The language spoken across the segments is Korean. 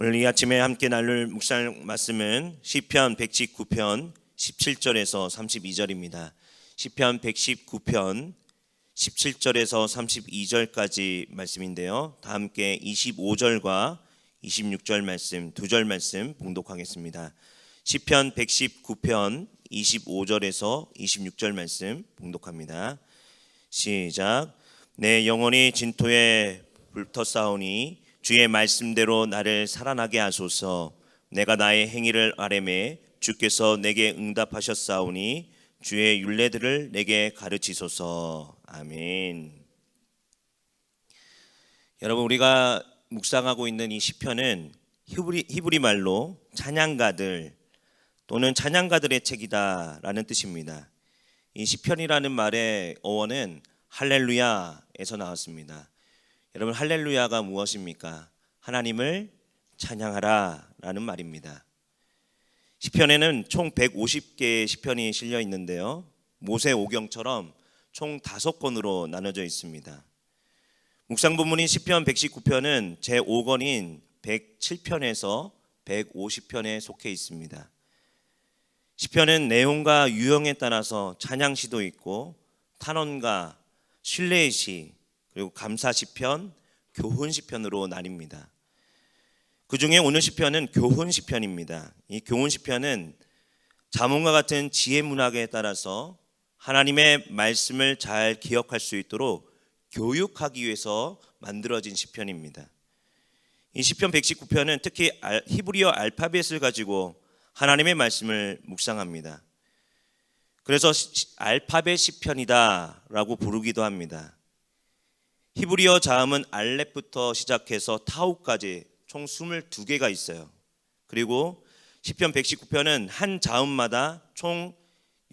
오늘 이 아침에 함께 나눌 묵상 말씀은 시편 119편 17절에서 32절입니다. 시편 119편 17절에서 32절까지 말씀인데요. 다 함께 25절과 26절 말씀, 두 절 말씀 봉독하겠습니다. 시편 119편 25절에서 26절 말씀 봉독합니다. 시작. 내 영혼이 진토에 불터싸우니 주의 말씀대로 나를 살아나게 하소서. 내가 나의 행위를 아뢰매 주께서 내게 응답하셨사오니 주의 율례들을 내게 가르치소서. 아멘. 여러분, 우리가 묵상하고 있는 이 시편은 히브리 말로 찬양가들 또는 찬양가들의 책이다라는 뜻입니다. 이 시편이라는 말의 어원은 할렐루야에서 나왔습니다. 여러분, 할렐루야가 무엇입니까? 하나님을 찬양하라 라는 말입니다. 시편에는 총 150개의 시편이 실려 있는데요, 모세오경처럼 총 5권으로 나눠져 있습니다. 묵상 본문인 시편 119편은 제5권인 107편에서 150편에 속해 있습니다. 시편은 내용과 유형에 따라서 찬양시도 있고 탄원가, 신뢰의 시, 그리고 감사시편, 교훈시편으로 나뉩니다. 그 중에 오늘 시편은 교훈시편입니다. 이 교훈시편은 잠언과 같은 지혜 문학에 따라서 하나님의 말씀을 잘 기억할 수 있도록 교육하기 위해서 만들어진 시편입니다. 이 시편 119편은 특히 히브리어 알파벳을 가지고 하나님의 말씀을 묵상합니다. 그래서 알파벳 시편이다 라고 부르기도 합니다. 히브리어 자음은 알렙부터 시작해서 타우까지 총 22개가 있어요. 그리고 시편 119편은 한 자음마다 총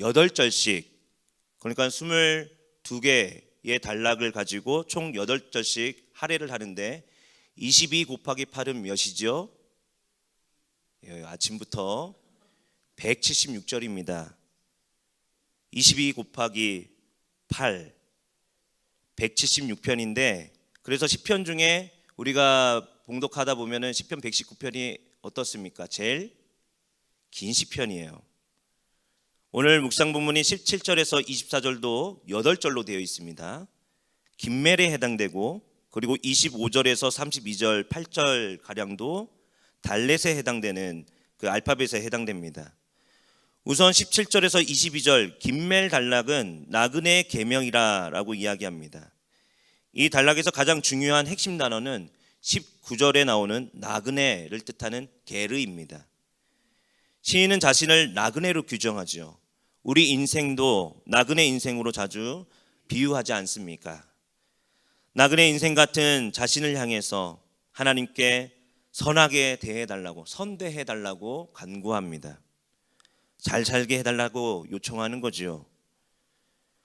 8절씩, 그러니까 22개의 단락을 가지고 총 8절씩 할애를 하는데 22 곱하기 8은 몇이죠? 아침부터 176절입니다. 22 곱하기 8 176편인데, 그래서 시편 중에 우리가 봉독하다 보면은 시편 119편이 어떻습니까? 제일 긴 시편이에요. 오늘 묵상 본문이 17절에서 24절도 8절로 되어 있습니다. 긴멜에 해당되고, 그리고 25절에서 32절 8절 가량도 달렛에 해당되는 그 알파벳에 해당됩니다. 우선 17절에서 22절 긴멜 단락은 나그네의 계명이라고 이야기합니다. 이 단락에서 가장 중요한 핵심 단어는 19절에 나오는 나그네를 뜻하는 게르입니다. 시인은 자신을 나그네로 규정하죠. 우리 인생도 나그네 인생으로 자주 비유하지 않습니까? 나그네 인생 같은 자신을 향해서 하나님께 선하게 대해달라고, 선대해달라고 간구합니다. 잘 살게 해달라고 요청하는 거지요.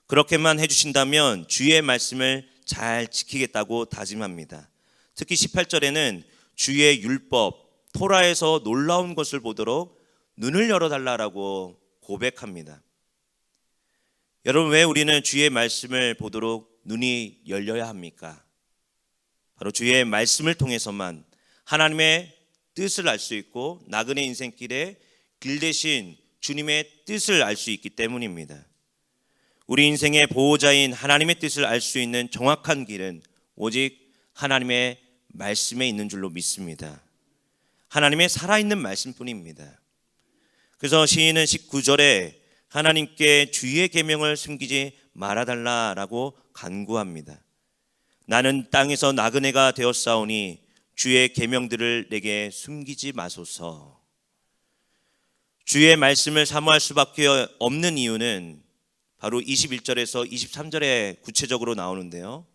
그렇게만 해주신다면 주의 말씀을 잘 지키겠다고 다짐합니다. 특히 18절에는 주의 율법, 토라에서 놀라운 것을 보도록 눈을 열어달라고 고백합니다. 여러분, 왜 우리는 주의 말씀을 보도록 눈이 열려야 합니까? 바로 주의 말씀을 통해서만 하나님의 뜻을 알 수 있고 나그네 인생길에 길 대신 주님의 뜻을 알 수 있기 때문입니다. 우리 인생의 보호자인 하나님의 뜻을 알 수 있는 정확한 길은 오직 하나님의 말씀에 있는 줄로 믿습니다. 하나님의 살아있는 말씀뿐입니다. 그래서 시인은 19절에 하나님께 주의 계명을 숨기지 말아달라라고 간구합니다. 나는 땅에서 나그네가 되었사오니 주의 계명들을 내게 숨기지 마소서. 주의 말씀을 사모할 수밖에 없는 이유는 바로 21절에서 23절에 구체적으로 나오는데요,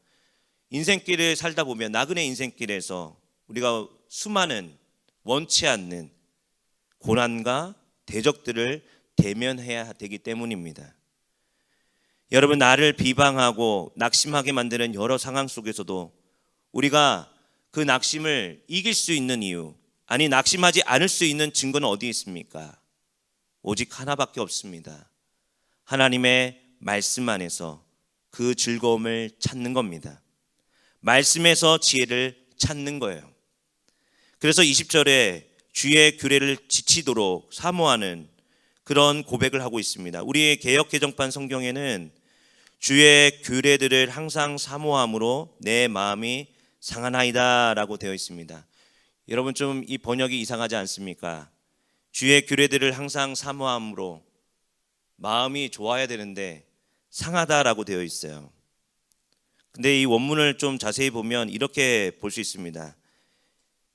인생길을 살다 보면 나그네 인생길에서 우리가 수많은 원치 않는 고난과 대적들을 대면해야 되기 때문입니다. 여러분, 나를 비방하고 낙심하게 만드는 여러 상황 속에서도 우리가 그 낙심을 이길 수 있는 이유, 아니 낙심하지 않을 수 있는 증거는 어디에 있습니까? 오직 하나밖에 없습니다. 하나님의 말씀 안에서 그 즐거움을 찾는 겁니다. 말씀에서 지혜를 찾는 거예요. 그래서 20절에 주의 규례를 지키도록 사모하는 그런 고백을 하고 있습니다. 우리의 개역 개정판 성경에는 주의 규례들을 항상 사모함으로 내 마음이 상하나이다라고 되어 있습니다. 여러분 좀 이 번역이 이상하지 않습니까? 주의 규례들을 항상 사모함으로 마음이 좋아야 되는데 상하다라고 되어 있어요. 근데 이 원문을 좀 자세히 보면 이렇게 볼 수 있습니다.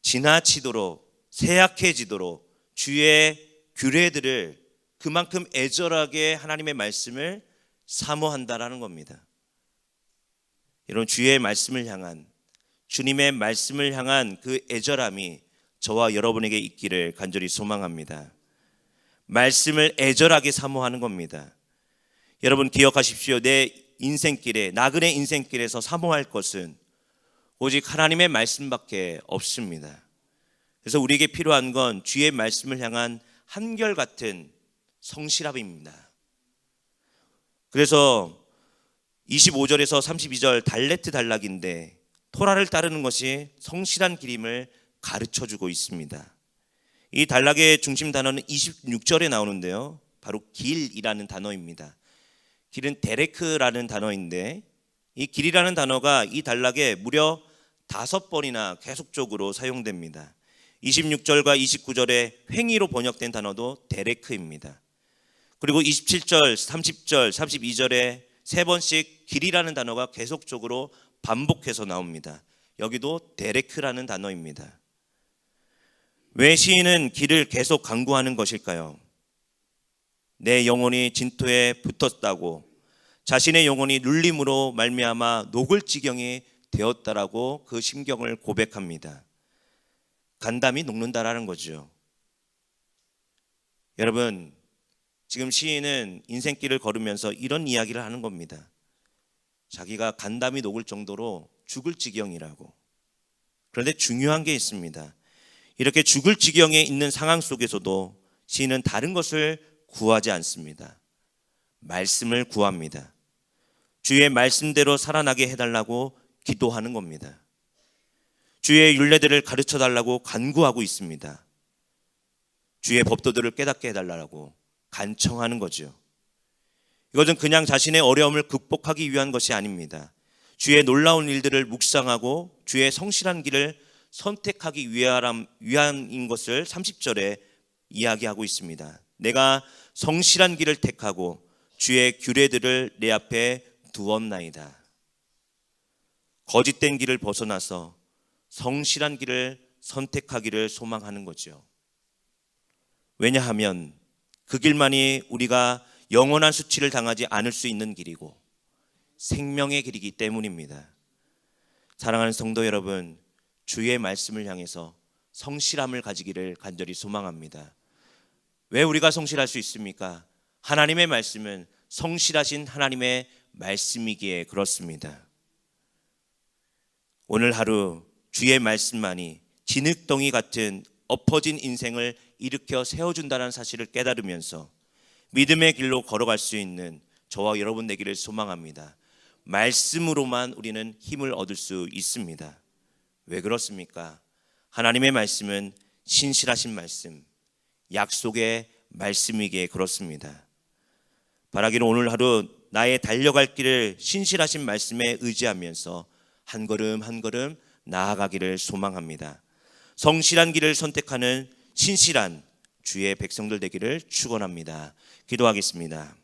지나치도록, 세약해지도록 주의 규례들을 그만큼 애절하게 하나님의 말씀을 사모한다라는 겁니다. 여러분, 주의 말씀을 향한, 주님의 말씀을 향한 그 애절함이 저와 여러분에게 있기를 간절히 소망합니다. 말씀을 애절하게 사모하는 겁니다. 여러분 기억하십시오. 내 인생길에, 나그네 인생길에서 사모할 것은 오직 하나님의 말씀밖에 없습니다. 그래서 우리에게 필요한 건 주의 말씀을 향한 한결같은 성실함입니다. 그래서 25절에서 32절 달레트 단락인데 토라를 따르는 것이 성실한 길임을 가르쳐주고 있습니다. 이 단락의 중심 단어는 26절에 나오는데요, 바로 길이라는 단어입니다. 길은 데레크라는 단어인데 이 길이라는 단어가 이 단락에 무려 5번이나 계속적으로 사용됩니다. 26절과 29절에 횡의로 번역된 단어도 데레크입니다. 그리고 27절, 30절, 32절에 3번씩 길이라는 단어가 계속적으로 반복해서 나옵니다. 여기도 데레크라는 단어입니다. 왜 시인은 길을 계속 강구하는 것일까요? 내 영혼이 진토에 붙었다고, 자신의 영혼이 눌림으로 말미암아 녹을 지경이 되었다라고 그 심경을 고백합니다. 간담이 녹는다라는 거죠. 여러분, 지금 시인은 인생길을 걸으면서 이런 이야기를 하는 겁니다. 자기가 간담이 녹을 정도로 죽을 지경이라고. 그런데 중요한 게 있습니다. 이렇게 죽을 지경에 있는 상황 속에서도 시인은 다른 것을 구하지 않습니다. 말씀을 구합니다. 주의 말씀대로 살아나게 해달라고 기도하는 겁니다. 주의 율례들을 가르쳐달라고 간구하고 있습니다. 주의 법도들을 깨닫게 해달라고 간청하는 거죠. 이것은 그냥 자신의 어려움을 극복하기 위한 것이 아닙니다. 주의 놀라운 일들을 묵상하고 주의 성실한 길을 선택하기 위함인 것을 30절에 이야기하고 있습니다. 내가 성실한 길을 택하고 주의 규례들을 내 앞에 두었나이다. 거짓된 길을 벗어나서 성실한 길을 선택하기를 소망하는 거죠. 왜냐하면 그 길만이 우리가 영원한 수치를 당하지 않을 수 있는 길이고 생명의 길이기 때문입니다. 사랑하는 성도 여러분, 주의 말씀을 향해서 성실함을 가지기를 간절히 소망합니다. 왜 우리가 성실할 수 있습니까? 하나님의 말씀은 성실하신 하나님의 말씀이기에 그렇습니다. 오늘 하루 주의 말씀만이 진흙덩이 같은 엎어진 인생을 일으켜 세워준다는 사실을 깨달으면서 믿음의 길로 걸어갈 수 있는 저와 여러분 되기를 소망합니다. 말씀으로만 우리는 힘을 얻을 수 있습니다. 왜 그렇습니까? 하나님의 말씀은 신실하신 말씀, 약속의 말씀이기에 그렇습니다. 바라기를 오늘 하루 나의 달려갈 길을 신실하신 말씀에 의지하면서 한 걸음 한 걸음 나아가기를 소망합니다. 성실한 길을 선택하는 신실한 주의 백성들 되기를 축원합니다. 기도하겠습니다.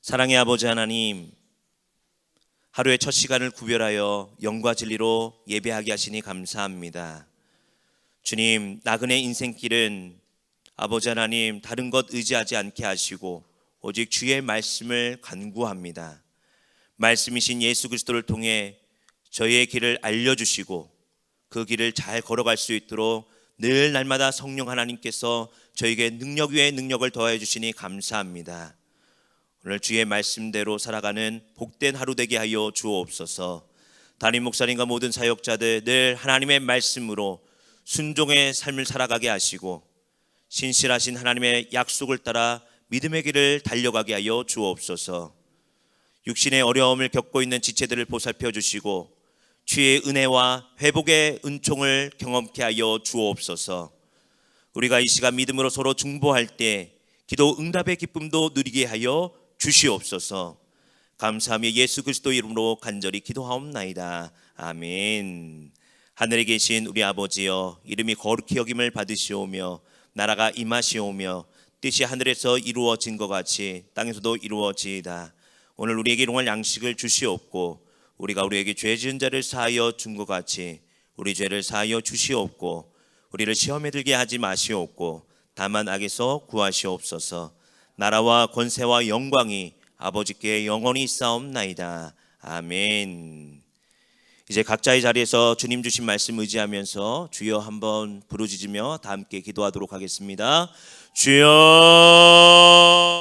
사랑의 아버지 하나님, 하루의 첫 시간을 구별하여 영과 진리로 예배하게 하시니 감사합니다. 주님, 나그네 인생길은 아버지 하나님 다른 것 의지하지 않게 하시고 오직 주의 말씀을 간구합니다. 말씀이신 예수 그리스도를 통해 저희의 길을 알려주시고 그 길을 잘 걸어갈 수 있도록 늘 날마다 성령 하나님께서 저에게 능력 위에 능력을 더해 주시니 감사합니다. 오늘 주의 말씀대로 살아가는 복된 하루 되게 하여 주옵소서. 담임 목사님과 모든 사역자들 늘 하나님의 말씀으로 순종의 삶을 살아가게 하시고 신실하신 하나님의 약속을 따라 믿음의 길을 달려가게 하여 주옵소서. 육신의 어려움을 겪고 있는 지체들을 보살펴 주시고 주의 은혜와 회복의 은총을 경험케 하여 주옵소서. 우리가 이 시간 믿음으로 서로 중보할 때 기도 응답의 기쁨도 누리게 하여 주시옵소서. 감사하며 예수 그리스도 이름으로 간절히 기도하옵나이다. 아멘. 하늘에 계신 우리 아버지여, 이름이 거룩히 여김을 받으시오며 나라가 임하시오며 뜻이 하늘에서 이루어진 것 같이 땅에서도 이루어지이다. 오늘 우리에게 일용할 양식을 주시옵고 우리가 우리에게 죄 지은 자를 사하여 준 것 같이 우리 죄를 사하여 주시옵고 우리를 시험에 들게 하지 마시옵고 다만 악에서 구하시옵소서. 나라와 권세와 영광이 아버지께 영원히 있사옵나이다. 아멘. 이제 각자의 자리에서 주님 주신 말씀 의지하면서 주여 한번 부르짖으며 다 함께 기도하도록 하겠습니다. 주여.